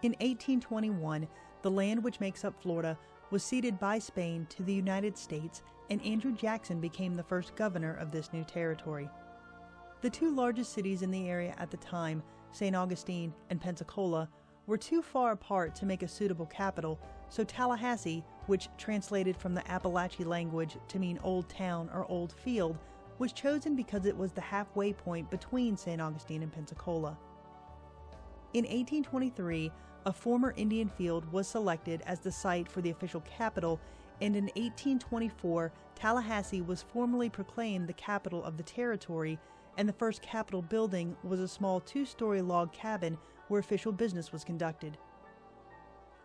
In 1821, the land which makes up Florida was ceded by Spain to the United States, and Andrew Jackson became the first governor of this new territory. The two largest cities in the area at the time, St. Augustine and Pensacola, were too far apart to make a suitable capital, so Tallahassee, which translated from the Appalachian language to mean Old Town or Old Field, was chosen because it was the halfway point between St. Augustine and Pensacola. In 1823, a former Indian field was selected as the site for the official capital, and in 1824, Tallahassee was formally proclaimed the capital of the territory, and the first capitol building was a small two-story log cabin where official business was conducted.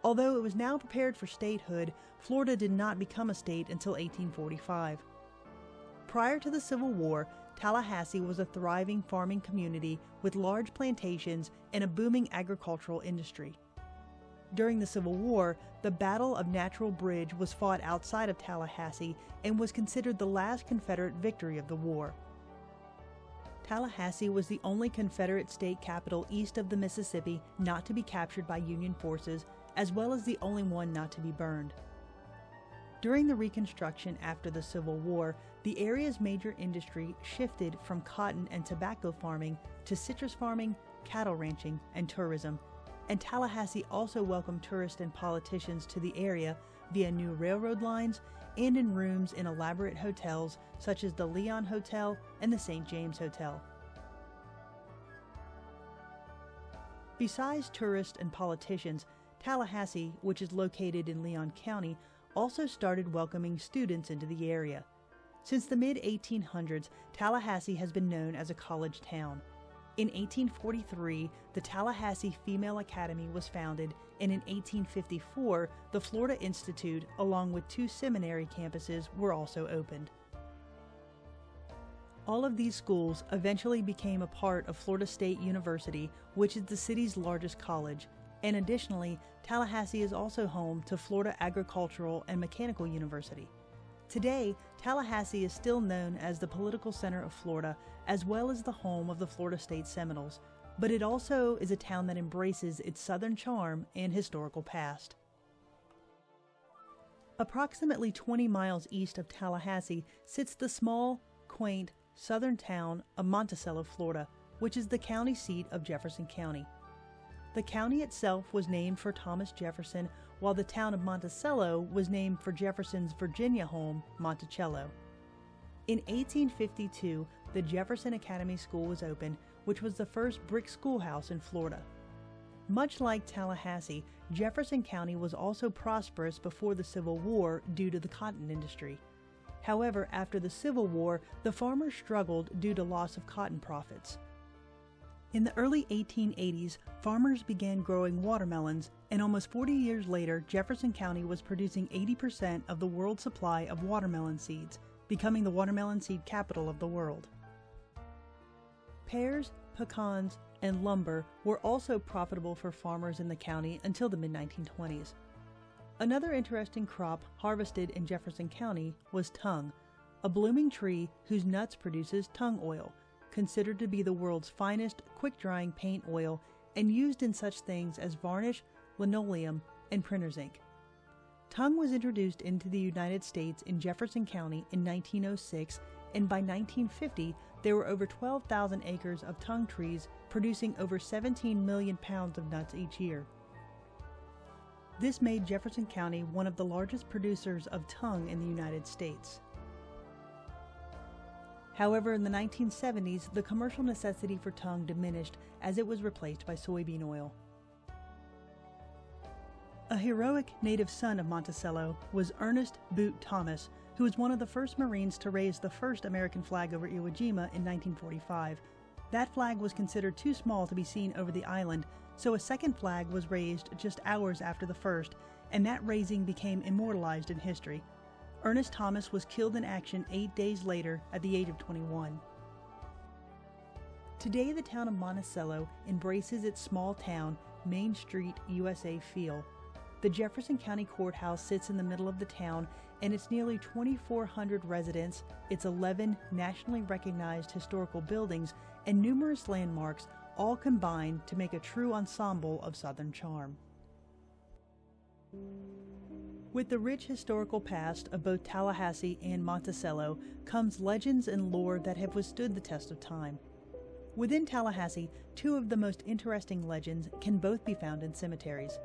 Although it was now prepared for statehood, Florida did not become a state until 1845. Prior to the Civil War, Tallahassee was a thriving farming community with large plantations and a booming agricultural industry. During the Civil War, the Battle of Natural Bridge was fought outside of Tallahassee and was considered the last Confederate victory of the war. Tallahassee was the only Confederate state capital east of the Mississippi not to be captured by Union forces, as well as the only one not to be burned. During the Reconstruction after the Civil War, the area's major industry shifted from cotton and tobacco farming to citrus farming, cattle ranching, and tourism, and Tallahassee also welcomed tourists and politicians to the area via new railroad lines and in rooms in elaborate hotels such as the Leon Hotel and the St. James Hotel. Besides tourists and politicians, Tallahassee, which is located in Leon County, also started welcoming students into the area. Since the mid-1800s, Tallahassee has been known as a college town. In 1843, the Tallahassee Female Academy was founded, and in 1854, the Florida Institute, along with two seminary campuses, were also opened. All of these schools eventually became a part of Florida State University, which is the city's largest college, and additionally, Tallahassee is also home to Florida Agricultural and Mechanical University. Today, Tallahassee is still known as the political center of Florida, as well as the home of the Florida State Seminoles, but it also is a town that embraces its southern charm and historical past. Approximately 20 miles east of Tallahassee sits the small, quaint, southern town of Monticello, Florida, which is the county seat of Jefferson County. The county itself was named for Thomas Jefferson, while the town of Monticello was named for Jefferson's Virginia home, Monticello. In 1852, the Jefferson Academy School was opened, which was the first brick schoolhouse in Florida. Much like Tallahassee, Jefferson County was also prosperous before the Civil War due to the cotton industry. However, after the Civil War, the farmers struggled due to loss of cotton profits. In the early 1880s, farmers began growing watermelons, and almost 40 years later, Jefferson County was producing 80% of the world's supply of watermelon seeds, becoming the watermelon seed capital of the world. Pears, pecans, and lumber were also profitable for farmers in the county until the mid-1920s. Another interesting crop harvested in Jefferson County was tung, a blooming tree whose nuts produces tung oil, considered to be the world's finest quick-drying paint oil and used in such things as varnish, linoleum, and printer's ink. Tung was introduced into the United States in Jefferson County in 1906, and by 1950 there were over 12,000 acres of tung trees producing over 17 million pounds of nuts each year. This made Jefferson County one of the largest producers of tung in the United States. However, in the 1970s, the commercial necessity for tung diminished as it was replaced by soybean oil. A heroic native son of Monticello was Ernest Boot Thomas, who was one of the first Marines to raise the first American flag over Iwo Jima in 1945. That flag was considered too small to be seen over the island, so a second flag was raised just hours after the first, and that raising became immortalized in history. Ernest Thomas was killed in action 8 days later at the age of 21. Today, the town of Monticello embraces its small town, Main Street, USA feel. The Jefferson County Courthouse sits in the middle of the town, and its nearly 2,400 residents, its 11 nationally recognized historical buildings, and numerous landmarks all combine to make a true ensemble of Southern charm. With the rich historical past of both Tallahassee and Monticello comes legends and lore that have withstood the test of time. Within Tallahassee, two of the most interesting legends can both be found in cemeteries.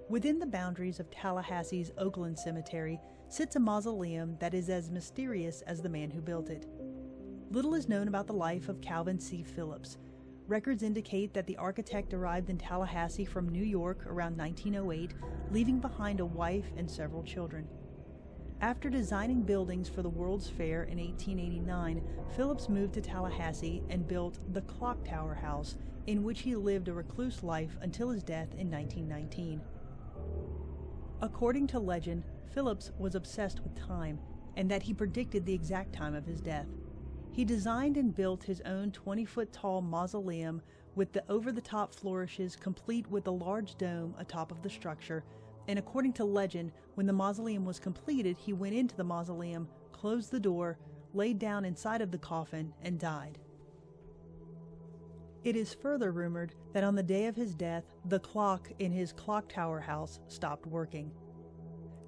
Within the boundaries of Tallahassee's Oakland Cemetery sits a mausoleum that is as mysterious as the man who built it. Little is known about the life of Calvin C. Phillips. Records indicate that the architect arrived in Tallahassee from New York around 1908, leaving behind a wife and several children. After designing buildings for the World's Fair in 1889, Phillips moved to Tallahassee and built the Clocktower House, in which he lived a recluse life until his death in 1919. According to legend, Phillips was obsessed with time, and that he predicted the exact time of his death. He designed and built his own 20-foot-tall mausoleum with the over-the-top flourishes complete with a large dome atop of the structure, and according to legend, when the mausoleum was completed, he went into the mausoleum, closed the door, laid down inside of the coffin, and died. It is further rumored that on the day of his death, the clock in his Clocktower house stopped working.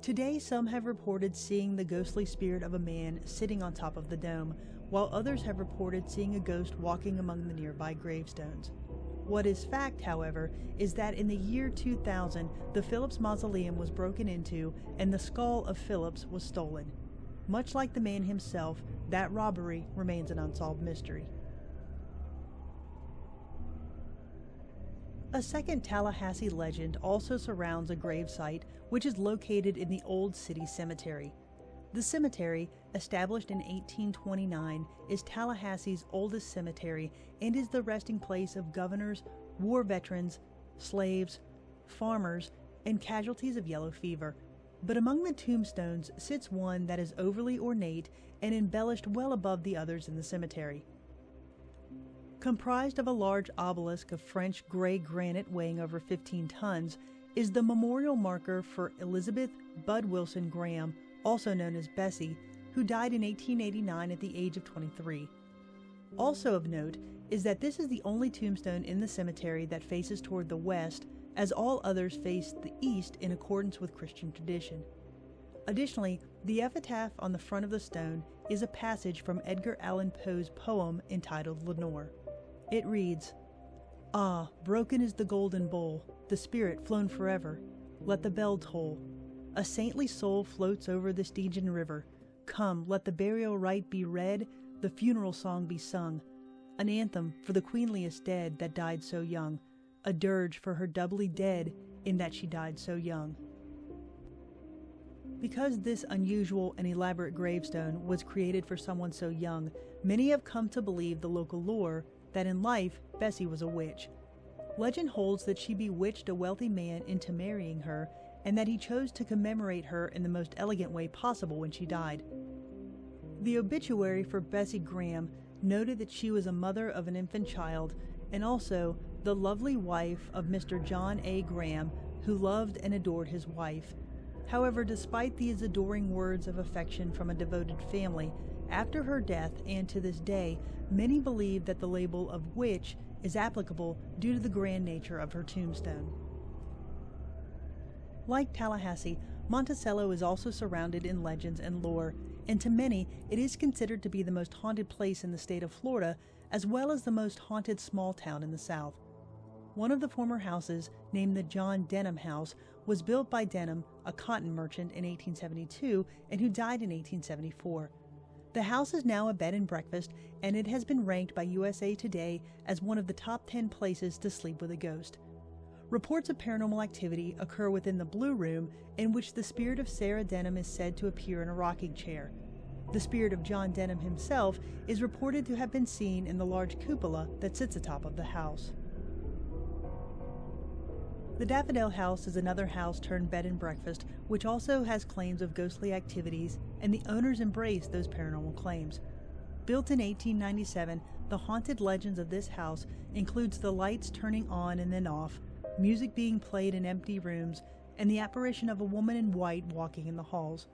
Today, some have reported seeing the ghostly spirit of a man sitting on top of the dome, while others have reported seeing a ghost walking among the nearby gravestones. What is fact, however, is that in the year 2000, the Phillips Mausoleum was broken into and the skull of Phillips was stolen. Much like the man himself, that robbery remains an unsolved mystery. A second Tallahassee legend also surrounds a gravesite which is located in the Old City Cemetery. The cemetery, established in 1829, is Tallahassee's oldest cemetery and is the resting place of governors, war veterans, slaves, farmers, and casualties of yellow fever. But among the tombstones sits one that is overly ornate and embellished well above the others in the cemetery. Comprised of a large obelisk of French gray granite weighing over 15 tons, is the memorial marker for Elizabeth Bud Wilson Graham, also known as Bessie, who died in 1889 at the age of 23. Also of note is that this is the only tombstone in the cemetery that faces toward the west, as all others face the east in accordance with Christian tradition. Additionally, the epitaph on the front of the stone is a passage from Edgar Allan Poe's poem entitled Lenore. It reads, "Ah, broken is the golden bowl, the spirit flown forever. Let the bell toll. A saintly soul floats over the Stygian river. Come, let the burial rite be read, the funeral song be sung. An anthem for the queenliest dead that died so young, a dirge for her doubly dead in that she died so young." Because this unusual and elaborate gravestone was created for someone so young, many have come to believe the local lore that in life Bessie was a witch. Legend holds that she bewitched a wealthy man into marrying her, and that he chose to commemorate her in the most elegant way possible when she died. The obituary for Bessie Graham noted that she was a mother of an infant child, and also the lovely wife of Mr. John A. Graham, who loved and adored his wife. However, despite these adoring words of affection from a devoted family, after her death and to this day, many believe that the label of witch is applicable due to the grand nature of her tombstone. Like Tallahassee, Monticello is also surrounded in legends and lore, and to many, it is considered to be the most haunted place in the state of Florida, as well as the most haunted small town in the South. One of the former houses, named the John Denham House, was built by Denham, a cotton merchant, in 1872, and who died in 1874. The house is now a bed and breakfast, and it has been ranked by USA Today as one of the top 10 places to sleep with a ghost. Reports of paranormal activity occur within the Blue Room, in which the spirit of Sarah Denham is said to appear in a rocking chair. The spirit of John Denham himself is reported to have been seen in the large cupola that sits atop of the house. The Daffodil House is another house turned bed and breakfast, which also has claims of ghostly activities, and the owners embrace those paranormal claims. Built in 1897, the haunted legends of this house includes the lights turning on and then off, music being played in empty rooms, and the apparition of a woman in white walking in the halls.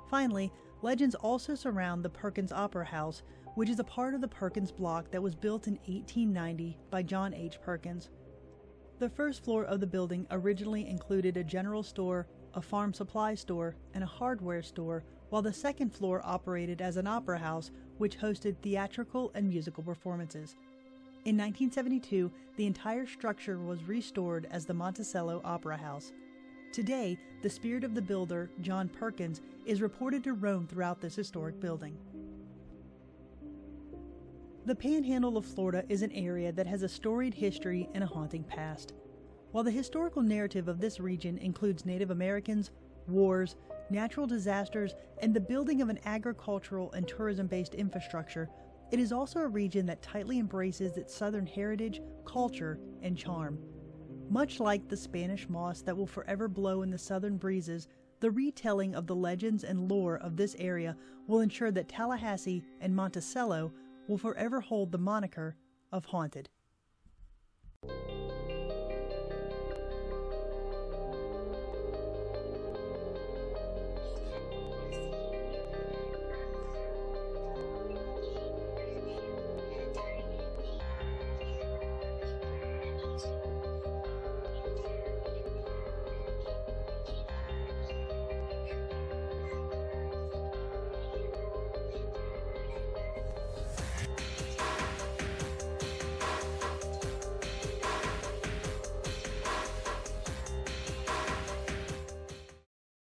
Finally, legends also surround the Perkins Opera House, which is a part of the Perkins block that was built in 1890 by John H. Perkins. The first floor of the building originally included a general store, a farm supply store, and a hardware store, while the second floor operated as an opera house which hosted theatrical and musical performances. In 1972, the entire structure was restored as the Monticello Opera House. Today, the spirit of the builder, John Perkins, is reported to roam throughout this historic building. The Panhandle of Florida is an area that has a storied history and a haunting past. While the historical narrative of this region includes Native Americans, wars, natural disasters, and the building of an agricultural and tourism-based infrastructure, it is also a region that tightly embraces its Southern heritage, culture, and charm. Much like the Spanish moss that will forever blow in the southern breezes, the retelling of the legends and lore of this area will ensure that Tallahassee and Monticello will forever hold the moniker of haunted.